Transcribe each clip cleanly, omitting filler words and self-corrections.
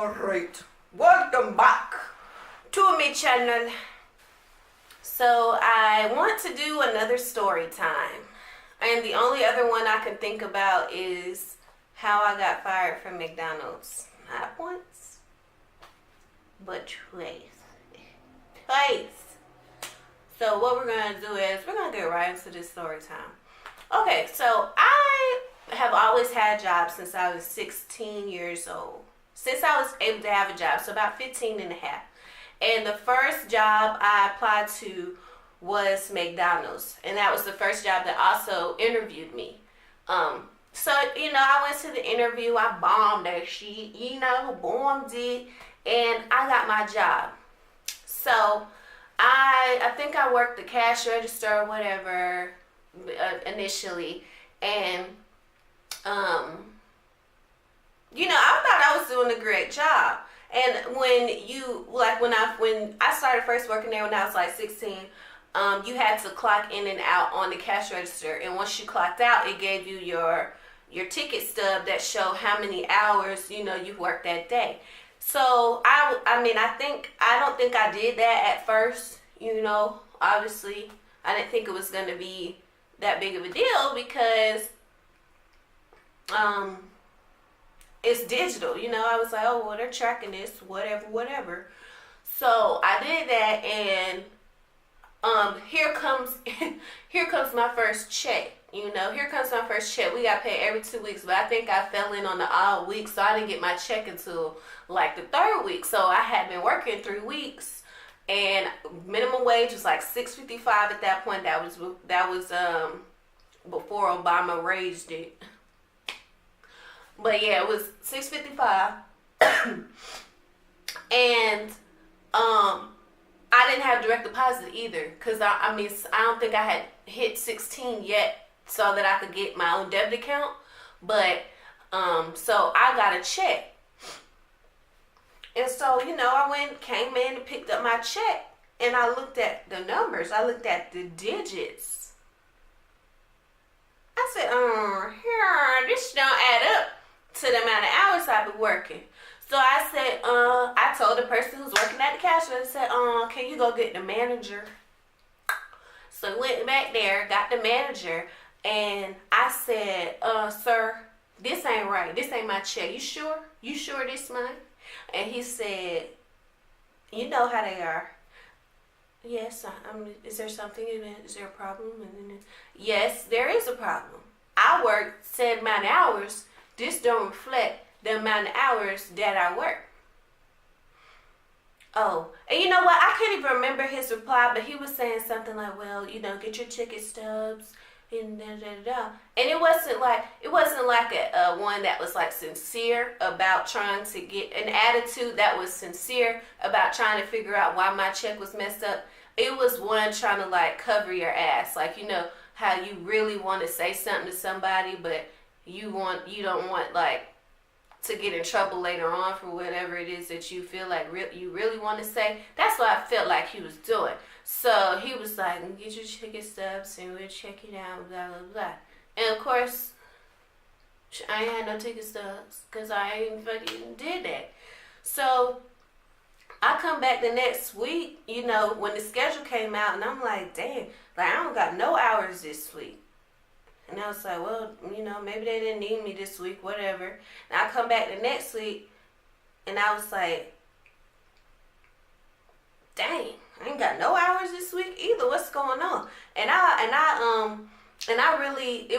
Alright, welcome back to my channel. So I want to do another story time. And the only other one I can think about is how I got fired from McDonald's. Not once, but twice. So what we're going to do is we're going to get right into this story time. Okay, so I have always had jobs since I was 16 years old. Since I was able to have a job, so about 15 and a half. And the first job I applied to was McDonald's. And that was the first job that also interviewed me. So, I went to the interview. I bombed that shit, bombed it. And I got my job. So, I think I worked the cash register or whatever initially. And, I thought I was doing a great job. And when I started first working there when I was like 16, you had to clock in and out on the cash register. And once you clocked out, it gave you your ticket stub that showed how many hours, you worked that day. So I don't think I did that at first, obviously I didn't think it was going to be that big of a deal because, it's digital, I was like, oh, well, they're tracking this, whatever. So I did that, and here comes my first check. Here comes my first check. We got paid every 2 weeks, but I think I fell in on the odd week, so I didn't get my check until like the third week. So I had been working 3 weeks, and minimum wage was like $6.55 at that point. That was before Obama raised it. But yeah, it was $6.55, and I didn't have direct deposit either, cause I don't think I had hit 16 yet, so that I could get my own debit account. But so I got a check, and so I came in and picked up my check, and I looked at the numbers, I looked at the digits. I said, this don't add up to the amount of hours I've been working. So I said, I told the person who's working at the cash register, I said, can you go get the manager? So I went back there, got the manager, and I said, sir, this ain't right. This ain't my check. You sure? You sure this mine? And he said, you know how they are. Yes, is there something in it? Is there a problem? Yes, there is a problem. I worked said amount of hours. This don't reflect the amount of hours that I work. Oh, and you know what? I can't even remember his reply, but he was saying something like, well, get your ticket stubs and da-da-da-da. And it wasn't like a one that was like sincere about trying to get an attitude that was sincere about trying to figure out why my check was messed up. It was one trying to like cover your ass. Like, how you really want to say something to somebody, but you don't want like to get in trouble later on for whatever it is that you feel like you really want to say. That's what I felt like he was doing. So he was like, get your ticket stubs and we'll check it out, blah, blah, blah. And of course, I ain't had no ticket stubs because I ain't fucking did that. So I come back the next week, when the schedule came out, and I'm like, damn, like I don't got no hours this week. And I was like, well, maybe they didn't need me this week, whatever. And I come back the next week, and I was like, dang, I ain't got no hours this week either. What's going on? It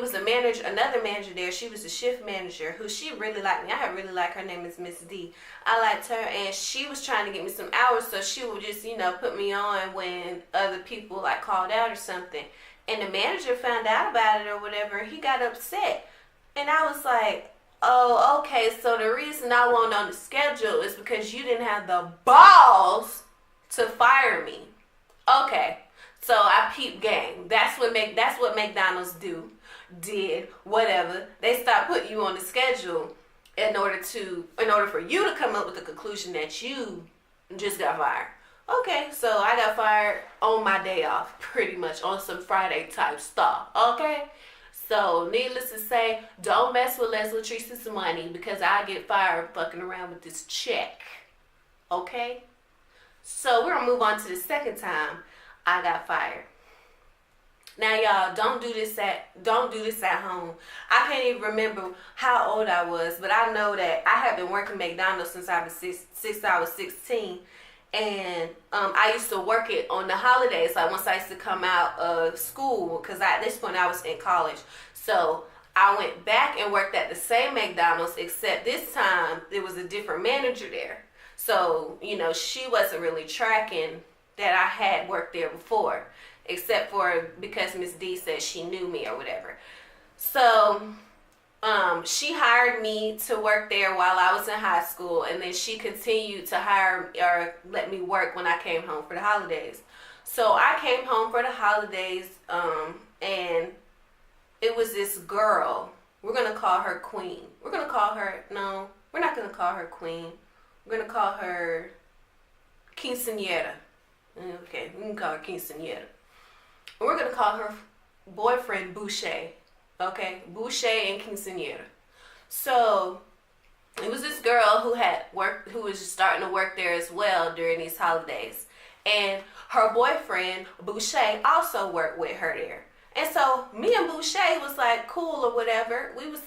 was another manager there. She was a shift manager who she really liked me. I really like her name is Miss D. I liked her, and she was trying to get me some hours, so she would just, put me on when other people like called out or something. And the manager found out about it or whatever, and he got upset. And I was like, oh, okay, so the reason I wasn't on the schedule is because you didn't have the balls to fire me. Okay, so I peep game. That's what McDonald's did, whatever. They stopped putting you on the schedule in order for you to come up with the conclusion that you just got fired. Okay, so I got fired on my day off, pretty much, on some Friday type stuff, okay? So, needless to say, don't mess with Les Latrice's money because I get fired fucking around with this check. Okay? So, we're gonna move on to the second time I got fired. Now, y'all, don't do this at home. I can't even remember how old I was, but I know that I have been working McDonald's since I was 16. And I used to work it on the holidays, like once I used to come out of school, because at this point I was in college. So I went back and worked at the same McDonald's, except this time there was a different manager there. So, she wasn't really tracking that I had worked there before, except for because Miss D said she knew me or whatever. So she hired me to work there while I was in high school, and then she continued to hire or let me work when I came home for the holidays. So I came home for the holidays, and it was this girl. We're going to call her Queen. We're not going to call her Queen. We're going to call her Quinceañera. Okay, we can call her Quinceañera. We're going to call her boyfriend Boucher. Okay, Boucher and Quinceañera. So it was this girl who was just starting to work there as well during these holidays. And her boyfriend, Boucher, also worked with her there. And so me and Boucher was like cool or whatever. We was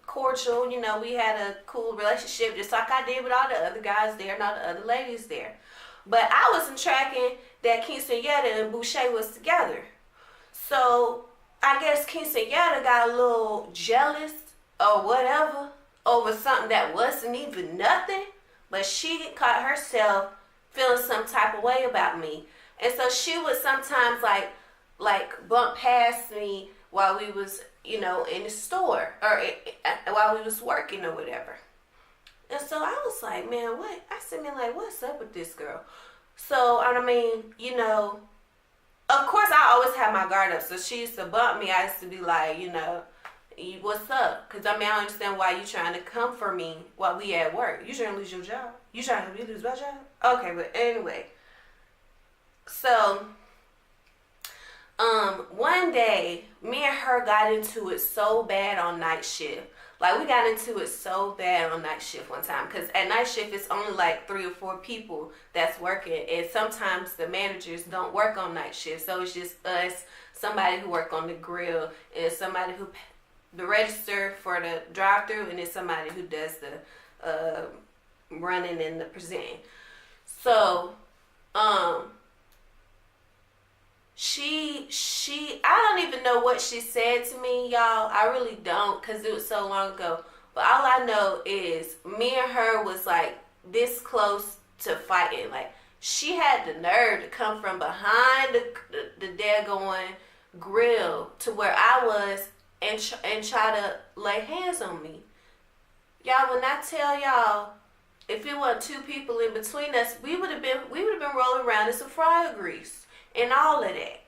cordial, we had a cool relationship just like I did with all the other guys there and all the other ladies there. But I wasn't tracking that Quinceañera and Boucher was together. So I guess Quinceañera got a little jealous or whatever over something that wasn't even nothing, but she caught herself feeling some type of way about me. And so she would sometimes like bump past me while we was, in the store or while we was working or whatever. And so I was like, man, what? I said, man, like, what's up with this girl? So, of course, I always have my guard up. So she used to bump me. I used to be like, what's up? Because, I don't understand why you trying to come for me while we at work. You trying to lose your job? You trying to lose my job? Okay, but anyway. So, one day, me and her got into it so bad on night shift. Like, we got into it so bad on night shift one time. Because at night shift, it's only like 3 or 4 people that's working. And sometimes the managers don't work on night shift. So it's just us, somebody who work on the grill, and somebody who the register for the drive-thru, and then somebody who does the running and the presenting. So, I don't even know what she said to me, y'all. I really don't, because it was so long ago. But all I know is me and her was like this close to fighting. Like, she had the nerve to come from behind the daggone grill to where I was and try to lay hands on me. Y'all, when I tell y'all, if it wasn't 2 people in between us, we would have been rolling around in some fryer grease and all of that.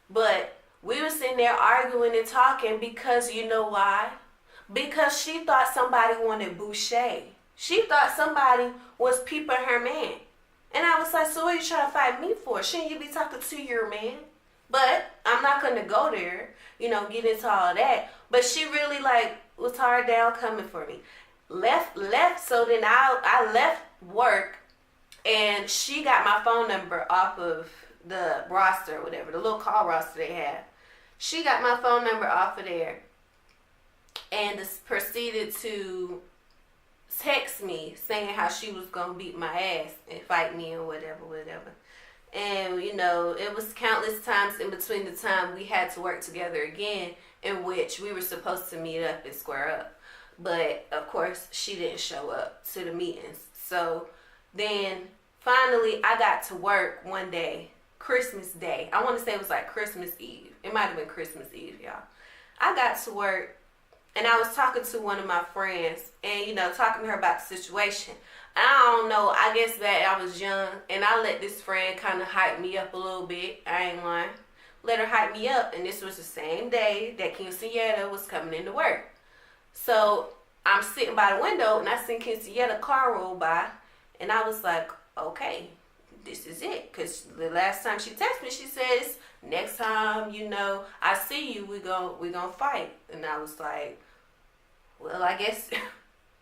But we were sitting there arguing and talking because, you know why? Because she thought somebody wanted Boucher. She thought somebody was peeping her man. And I was like, so what are you trying to fight me for? Shouldn't you be talking to your man? But I'm not going to go there, get into all that. But she really, was hard down coming for me. Left. So then I left work, and she got my phone number off of the roster or whatever, the little call roster they had. She got my phone number off of there and proceeded to text me saying how she was going to beat my ass and fight me or whatever. And, it was countless times in between the time we had to work together again in which we were supposed to meet up and square up. But, of course, she didn't show up to the meetings. So then, finally, I got to work one day, Christmas Day. I want to say it was like Christmas Eve. It might have been Christmas Eve, y'all. I got to work, and I was talking to one of my friends and, talking to her about the situation. I don't know, I guess that I was young, and I let this friend kind of hype me up a little bit. I ain't lying. Let her hype me up, and this was the same day that Quinceañera was coming into work. So I'm sitting by the window, and I seen Quinceañera car roll by, and I was like, okay, this is it. Because the last time she texted me, she says, next time, I see you, we gonna fight. And I was like, well, I guess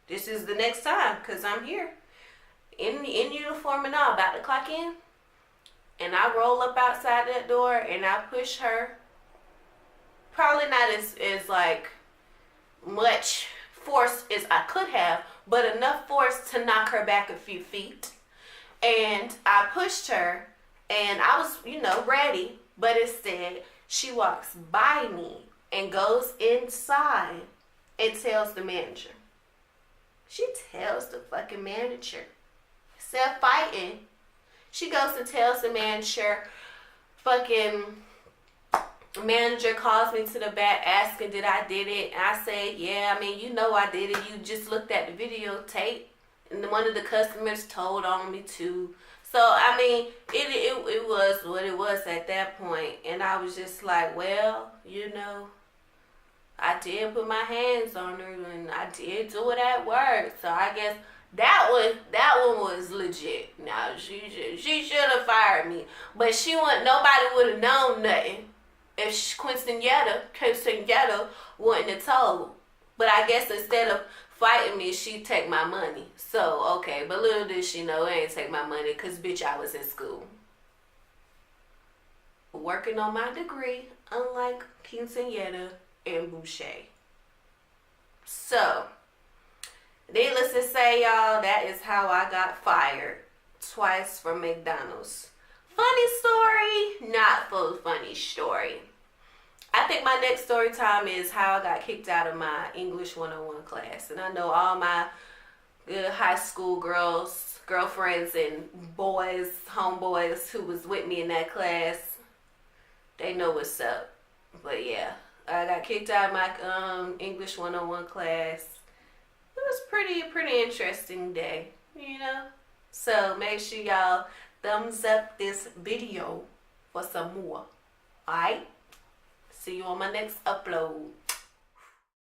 this is the next time, because I'm here. In uniform and all, about to clock in. And I roll up outside that door and I push her. Probably not as like much force as I could have, but enough force to knock her back a few feet. And I pushed her and I was, ready, but instead she walks by me and goes inside and tells the manager. She tells the fucking manager. Instead of fighting, she goes and tells the manager. Fucking manager calls me to the back asking did I did it. And I say, yeah, I mean, I did it. You just looked at the videotape. And one of the customers told on me too. So, I mean, it was what it was at that point. And I was just like, well, I did put my hands on her and I did do it at work. So I guess that one was legit. Now she should have fired me, but nobody would have known nothing if Quinceañera wouldn't have told. But I guess instead of fighting me, she'd take my money. So okay, but little did she know it ain't take my money, cause bitch I was in school working on my degree, unlike Quinceañera and Boucher. So. Needless to say, y'all, that is how I got fired twice from McDonald's. Funny story, not full funny story. I think my next story time is how I got kicked out of my English 101 class. And I know all my good high school girlfriends and boys, homeboys who was with me in that class, they know what's up. But yeah, I got kicked out of my English 101 class. It was pretty interesting day, So make sure y'all thumbs up this video for some more. Alright? See you on my next upload.